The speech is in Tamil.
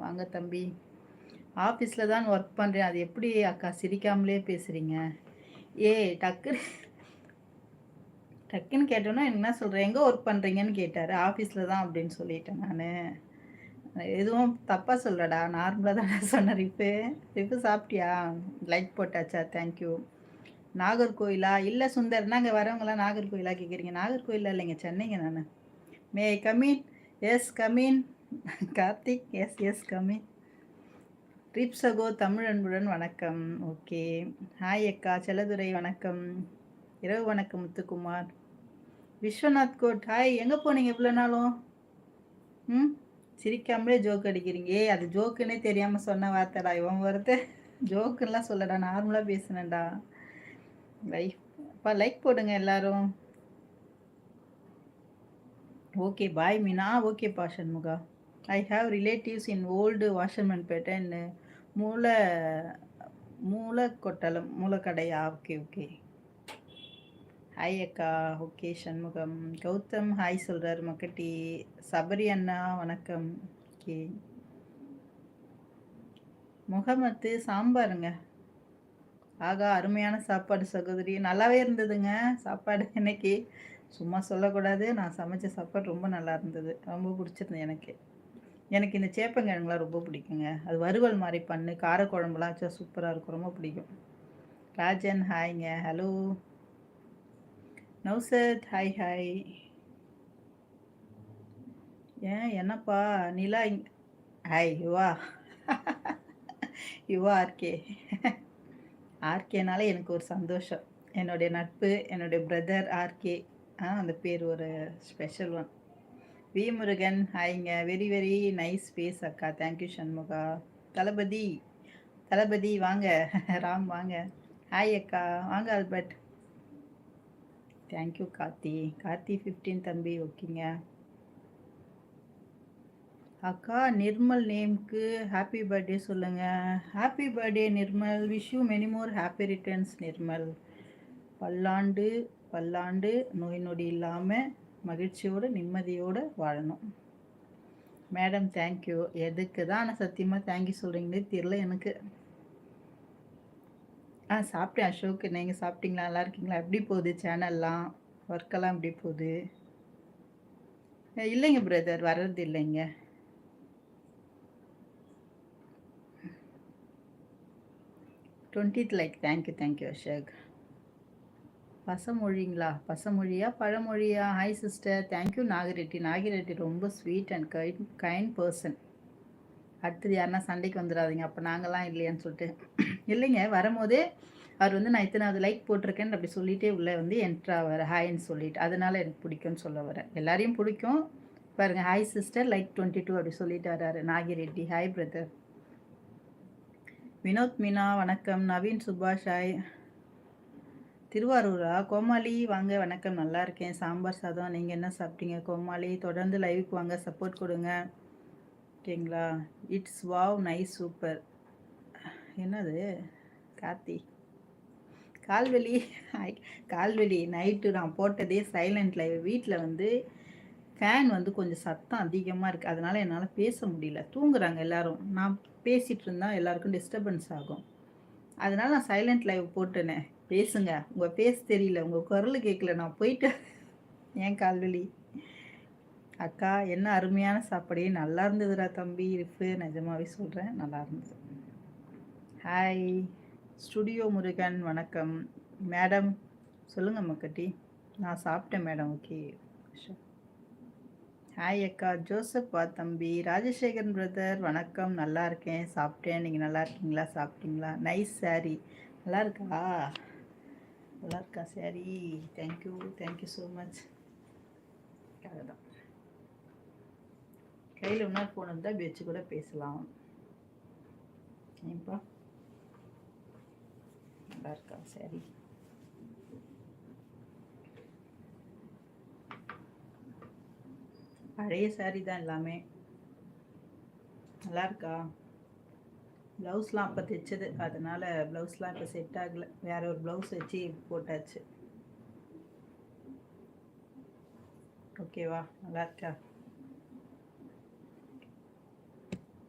வாங்க தம்பி. ஆஃபீஸ்ல தான் ஒர்க் பண்றேன். அது எப்படி அக்கா சிரிக்காமலே பேசுறீங்க? ஏய் டக்குன்னு கேட்டோனே என்ன சொல்றேன்? எங்க ஒர்க் பண்றீங்கன்னு கேட்டாரு. ஆஃபீஸ்ல தான் அப்படின்னு சொல்லிட்டேன் நானு. எதுவும் தப்பா சொல்லடா. நார்மலா தானே சொன்னேன் ரிப்பு. ரிப்பு சாப்பிட்டியா? லைக் போட்டாச்சா? Thank you. நாகர்கோயிலா? இல்ல சுந்தர். என்னங்க வரவங்கலாம் நாகர்கோயிலா கேட்குறீங்க? நாகர்கோயில்ல இல்லைங்க. சென்னைங்க நானு. May I come in? Yes come in. Karthik yes yes come in. ரிப்சகோ தமிழ் அன்புடன் வணக்கம். ஓகே. ஹாய் அக்கா செல்லதுரை வணக்கம். இரவு வணக்கம் முத்துக்குமார். Viswanath code hi. எங்கே போனீங்க இவ்வளோ நாளும்? ம் சிரிக்காமலே ஜோக் அடிக்கிறீங்க. ஏய் அது ஜோக்குன்னே தெரியாமல் சொன்ன வார்த்தைடா. இவன் வருது ஜோக்குன்னெலாம் சொல்லடா, நார்மலாக பேசுனேன்டா. லைக் போடுங்க எல்லாரும். Okay bye Meena. ஓகேப்பா Shanmuga. I have relatives in old Washermanpet in மூல மூலக்கொட்டலம் மூலக்கடையா? Okay okay. ஹாய் அக்கா. ஓகே சண்முகம். கௌதம் ஹாய் சொல்கிறார். மக்கட்டி சபரி அண்ணா வணக்கம். ஓகே. முகமத்து சாம்பாருங்க. ஆகா அருமையான சாப்பாடு சகோதரி. நல்லாவே இருந்ததுங்க சாப்பாடு இன்னைக்கு. சும்மா சொல்லக்கூடாது, நான் சமைச்ச சாப்பாடு ரொம்ப நல்லா இருந்தது. ரொம்ப பிடிச்சிருந்தது எனக்கு. எனக்கு இந்த சேப்பங்கிழங்குலாம் ரொம்ப பிடிக்குங்க. அது வறுவல் மாதிரி பண்ணு காரக்குழம்புலாம் வச்சா சூப்பராக இருக்கும். ரொம்ப பிடிக்கும். ராஜன் ஹாய்ங்க. Hello Naushad hi hi. ஏன் என்னப்பா நிலா ஹாய் யுவா. யுவா ஆர்கே. ஆர்கேனாலே எனக்கு ஒரு சந்தோஷம். என்னுடைய நட்பு, என்னுடைய பிரதர் ஆர்கே. அந்த பேர் ஒரு ஸ்பெஷல் ஒன். வி முருகன் ஹாய்ங்க. வெரி வெரி நைஸ் ஃபேஸ் அக்கா. தேங்க்யூ சண்முகா. தளபதி தளபதி வாங்க. ராம் வாங்க. ஹாய் அக்கா வாங்க. Albert thank you. கார்த்தி 15 தம்பி. ஓகேங்க அக்கா. நிர்மல் நேம்க்கு ஹாப்பி பர்த்டே சொல்லுங்கள். Happy birthday Nirmal. Wish you many more happy returns Nirmal. பல்லாண்டு பல்லாண்டு நோய் நொடி இல்லாமல் மகிழ்ச்சியோடு நிம்மதியோடு வாழணும். Madam thank you. எதுக்கு தான் ஆனால் சத்தியமாக தேங்க்யூ சொல்கிறீங்களே தெரியல எனக்கு. சாப்பிட்டேன் அசோக். நீங்கள் சாப்பிட்டீங்களா? நல்லா இருக்கீங்களா? எப்படி போகுது சேனல்லாம்? ஒர்க்கெல்லாம் எப்படி போகுது? இல்லைங்க பிரதர், வர்றது இல்லைங்க. Like thank you Ashok. பசமொழிங்களா? பசமொழியா பழமொழியா? Hi sister. Thank you Nagireddy. Nagireddy ரொம்ப ஸ்வீட் அண்ட் கைண்ட் பர்சன். அடுத்தது யாருன்னா சண்டைக்கு வந்துடாதீங்க அப்போ நாங்கள்லாம் இல்லையான்னு சொல்லிட்டு. இல்லைங்க வரும்போதே அவர் வந்து நான் இத்தனாவது லைக் போட்டிருக்கேன்னு அப்படி சொல்லிகிட்டே உள்ளே வந்து என்ட்ரா வர ஹாய்ன்னு சொல்லிட்டு, அதனால எனக்கு பிடிக்கும்னு சொல்ல வரேன். எல்லாரையும் பிடிக்கும் பாருங்கள். ஹாய் சிஸ்டர் லைக் 22 அப்படி சொல்லிட்டு வர்றாரு நாகிரெட்டி. Hi brother. வினோத் மீனா வணக்கம். நவீன் சுபாஷ் ஹாய். திருவாரூரா? கோமாளி வாங்க. வணக்கம். நல்லா இருக்கேன். சாம்பார் சாதம். நீங்கள் என்ன சாப்பிட்டீங்க கோமாளி? தொடர்ந்து லைவுக்கு வாங்க, சப்போர்ட் கொடுங்க. ஓகேங்களா? It's wow nice super. என்னது கார்த்தி? கால்வெளி கால்வெளி நைட்டு நான் போட்டதே சைலண்ட் லைவ். வீட்டில் வந்து ஃபேன் வந்து கொஞ்சம் சத்தம் அதிகமாக இருக்குது. அதனால் என்னால் பேச முடியல. தூங்குறாங்க எல்லோரும். நான் பேசிகிட்டு இருந்தால் எல்லாருக்கும் டிஸ்டர்பன்ஸ் ஆகும். அதனால் நான் சைலண்ட் லைவ் போட்டேனே. பேசுங்க. உங்கள் பேச தெரியல, உங்கள் குரல் கேட்கல. நான் போயிட்டு ஏன் கால்வெளி அக்கா என்ன அருமையான சாப்பாடு. நல்லா இருந்ததுடா தம்பி. ரிஃபு நிஜமாவே சொல்கிறேன், நல்லா இருந்தது. ஹாய் ஸ்டுடியோ முருகன் வணக்கம். மேடம் சொல்லுங்கள் மக்கட்டி. நான் சாப்பிட்டேன் மேடம். ஓகே. ஹாய் அக்கா. ஜோசப் வா தம்பி. ராஜசேகரன் பிரதர் வணக்கம். நல்லா இருக்கேன், சாப்பிட்டேன். நீங்கள் நல்லா இருக்கீங்களா? சாப்பிட்டீங்களா? Nice sorry. நல்லா இருக்கா? நல்லா இருக்கா சாரி? Thank you so much. அதுதான் கையில் இன்னொரு ஃபோன் இருந்தால் இப்படி வச்சு கூட பேசலாம். ஏன்பா நல்லா இருக்கா சாரி? பழைய சாரி தான் எல்லாமே. நல்லா இருக்கா? ப்ளவுஸ்லாம் அப்போ தைச்சது, அதனால் ப்ளவுஸ்லாம் இப்போ செட் ஆகலை. வேற ஒரு ப்ளவுஸ் வச்சு போட்டாச்சு. ஓகேவா? நல்லா இருக்கா?